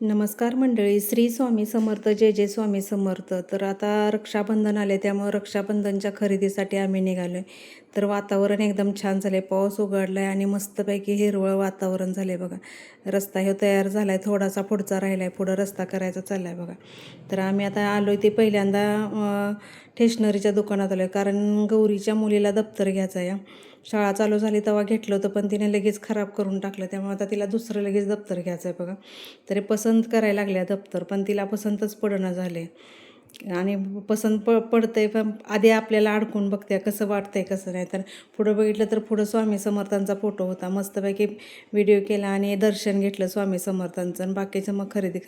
नमस्कार मंडळी. श्री स्वामी समर्थ. जय जय स्वामी समर्थ. तर आता रक्षाबंधन आले, त्यामुळे रक्षाबंधनच्या खरेदीसाठी आम्ही निघालो आहे. तर वातावरण एकदम छान झालं आहे, पाऊस उघडला आहे आणि मस्तपैकी हिरवळ वातावरण झालं आहे बघा. रस्ता हे तयार झाला आहे, थोडासा पुढचा राहिला आहे, पुढं रस्ता करायचा चालला आहे बघा. तर आम्ही आता आलो आहे ते पहिल्यांदा स्टेशनरीच्या दुकानात आलो आहे, कारण गौरीच्या मुलीला दप्तर घ्यायचं आहे. शाळा चालू झाली तेव्हा घेतलं होतं, पण तिने लगेच खराब करून टाकलं, त्यामुळे आता तिला दुसरं लगेच दप्तर घ्यायचं आहे बघा. तरी पसंत करायला लागल्या दप्तर, पण तिला पसंतच पडणं झाले. आणि पसंत पडतंय, पण आधी आपल्याला अडकून बघते कसं वाटतंय कसं नाही. तर पुढं बघितलं तर पुढं स्वामी समर्थांचा फोटो होता, मस्तपैकी व्हिडिओ केला आणि दर्शन घेतलं स्वामी समर्थांचं. आणि बाकीचं मग खरेदी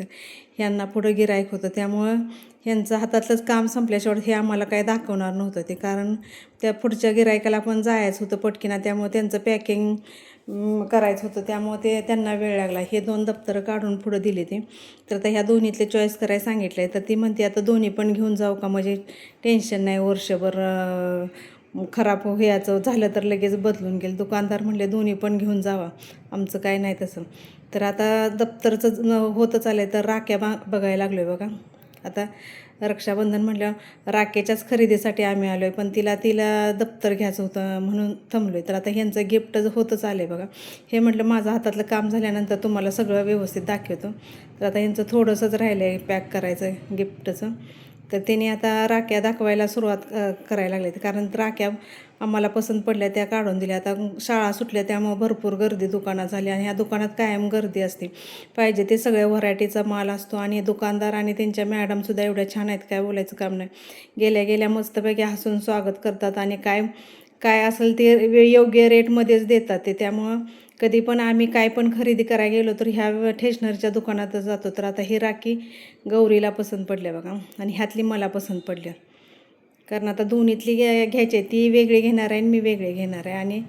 ह्यांना पुढं गिराईक होतं, त्यामुळं ह्यांचं हातातलंच काम संपल्याशिवाय हे आम्हाला काय दाखवणार नव्हतं ते, कारण त्या पुढच्या गिरायकाला पण जायचं होतं पटकीना, त्यामुळे त्यांचं पॅकिंग करायचं होतं, त्यामुळे ते त्यांना वेळ लागला. हे 2 दप्तरं काढून पुढं दिले ते. तर आता ह्या दोन्हीतले चॉईस करायला सांगितलं आहे. तर ती म्हणते आता दोन्ही पण घेऊन जाऊ का, म्हणजे टेन्शन नाही, वर्षभर खराब व्हायचं झालं तर लगेच बदलून गेलं. दुकानदार म्हणले दोन्ही पण घेऊन जावा, आमचं काय नाही तसं. तर आता दप्तरचं होतं चालेल, तर राख्या बघायला लागलो आहे बघा. आता रक्षाबंधन म्हटल्यावर राखेच्याच खरेदीसाठी आम्ही आलो आहे, पण तिला दप्तर घ्यायचं होतं म्हणून थांबलो आहे. तर आता ह्यांचं गिफ्ट होतंच आलं आहे बघा. हे म्हटलं माझं हातातलं काम झाल्यानंतर तुम्हाला सगळं व्यवस्थित दाखवतो. तर आता ह्यांचं थोडंसंच राहिलं आहे पॅक करायचं गिफ्टचं. तर त्यांनी आता राख्या दाखवायला सुरुवात करायला लागले, कारण राख्या आम्हाला पसंत पडल्या त्या काढून दिल्या. आता शाळा सुटल्या त्यामुळं भरपूर गर्दी दुकानात झाली, आणि ह्या दुकानात कायम गर्दी असते. पाहिजे ते सगळ्या व्हरायटीचा माल असतो, आणि दुकानदार आणि त्यांच्या मॅडमसुद्धा एवढ्या छान आहेत, काय बोलायचं काम नाही. गेल्या गेल्या मस्तपैकी हसून स्वागत करतात, आणि काय काय असेल ते योग्य रेटमध्येच देतात ते. त्यामुळं कधी पण आम्ही काय पण खरेदी करायला गेलो तर ह्या स्टेशनरीच्या दुकानातच जातो. तर आता ही राखी गौरीला पसंत पडल्या बघा, आणि ह्यातली मला पसंत पडल्या, कारण आता दोन्हीतली घ्यायची आहे. ती वेगळी घेणार आहे आणि मी वेगळी घेणार आहे. आणि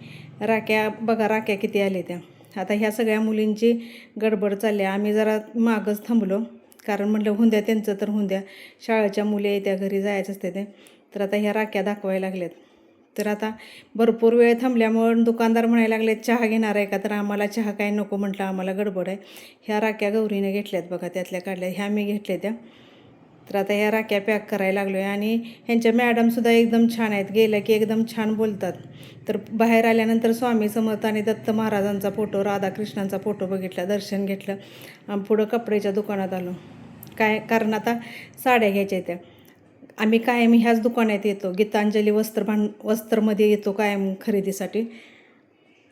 राख्या बघा, राख्या किती आल्या त्या. आता ह्या सगळ्या मुलींची गडबड चालली आहे. आम्ही जरा मागच थांबलो, कारण म्हटलं हुंद्या त्यांचं तर हुंद्या, शाळेच्या मुली आहे त्या, घरी जायचं असते ते. तर आता ह्या राख्या दाखवायला लागल्यात. तर आता भरपूर वेळ थांबल्यामुळं दुकानदार म्हणायला लागले चहा घेणार आहे का, तर आम्हाला चहा काय नको म्हटलं, आम्हाला गडबड आहे. ह्या राख्या गौरीने घेतल्यात बघा, त्यातल्या काढल्या, ह्या मी घेतल्या त्या. तर आता ह्या राख्या पॅक करायला लागलो आहे. आणि ह्यांच्या मॅडमसुद्धा एकदम छान आहेत, गेल्या की एकदम छान बोलतात. तर बाहेर आल्यानंतर स्वामी समर्थ आणि दत्त महाराजांचा फोटो, राधाकृष्णांचा फोटो बघितला, दर्शन घेतलं, आणि पुढं कपड्याच्या दुकानात आलो. कारण आता साड्या घ्यायच्या त्या. आम्ही कायम ह्याच दुकानात येतो, गीतांजली वस्त्रमध्ये येतो कायम खरेदीसाठी.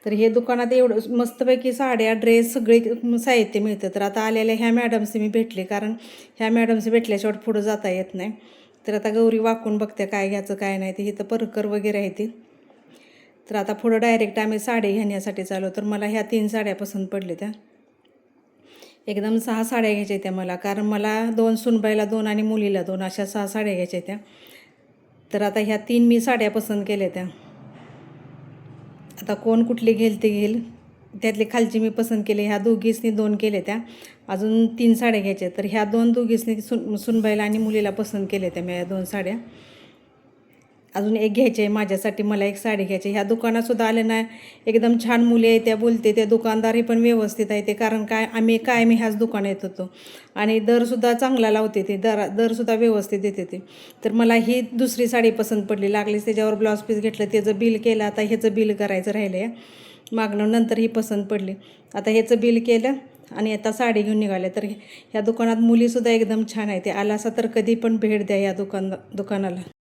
तर हे दुकानात एवढं मस्तपैकी साड्या, ड्रेस सगळे साहित्य मिळतं. तर आता आलेल्या ह्या मॅडमचे मी भेटले, कारण ह्या मॅडमचे भेटल्याशिवाय पुढं जाता येत नाही. तर आता गौरी वाकून बघते काय घ्यायचं काय नाही ते. इथं परकर वगैरे आहे ते. तर आता पुढं डायरेक्ट आम्ही साडी घेण्यासाठी चालू. तर मला ह्या 3 साड्या पसंत पडल्या त्या. एकदम 6 साड्या घ्यायच्या त्या मला, कारण मला 2 सुनबाईला 2 आणि मुलीला 2 अशा 6 साड्या घ्यायच्या त्या. तर आता ह्या 3 मी साड्या पसंत केल्या त्या. आता कोण कुठली घेईल ते घेईल, त्यातली खालची मी पसंत केली. ह्या दोघीसनी 2 केल्या त्या, अजून 3 साड्या घ्यायच्या. तर ह्या 2 दोघीसनी सुनबाईला आणि मुलीला पसंत केल्या त्या मी, या 2 साड्या. अजून एक घ्यायची आहे माझ्यासाठी, मला एक साडी घ्यायची. ह्या दुकानातसुद्धा आले ना, एकदम छान मुली आहे त्या, बोलते त्या, दुकानदारही पण व्यवस्थित आहे ते, कारण काय मी ह्याच दुकानात येत होतो. आणि दरसुद्धा चांगला लावते ते, दरसुद्धा व्यवस्थित देते ते. तर मला ही दुसरी साडी पसंत पडली. लागलीच त्याच्यावर ब्लाऊज पीस घेतलं, त्याचं बिल केलं. आता ह्याचं बिल करायचं राहिलं आहे मागणं, नंतर ही पसंत पडली. आता ह्याचं बिल केलं आणि आता साडी घेऊन निघाले. तर ह्या दुकानात मुलीसुद्धा एकदम छान आहे ते. आलासा तर कधी पण भेट द्या या दुकानाला.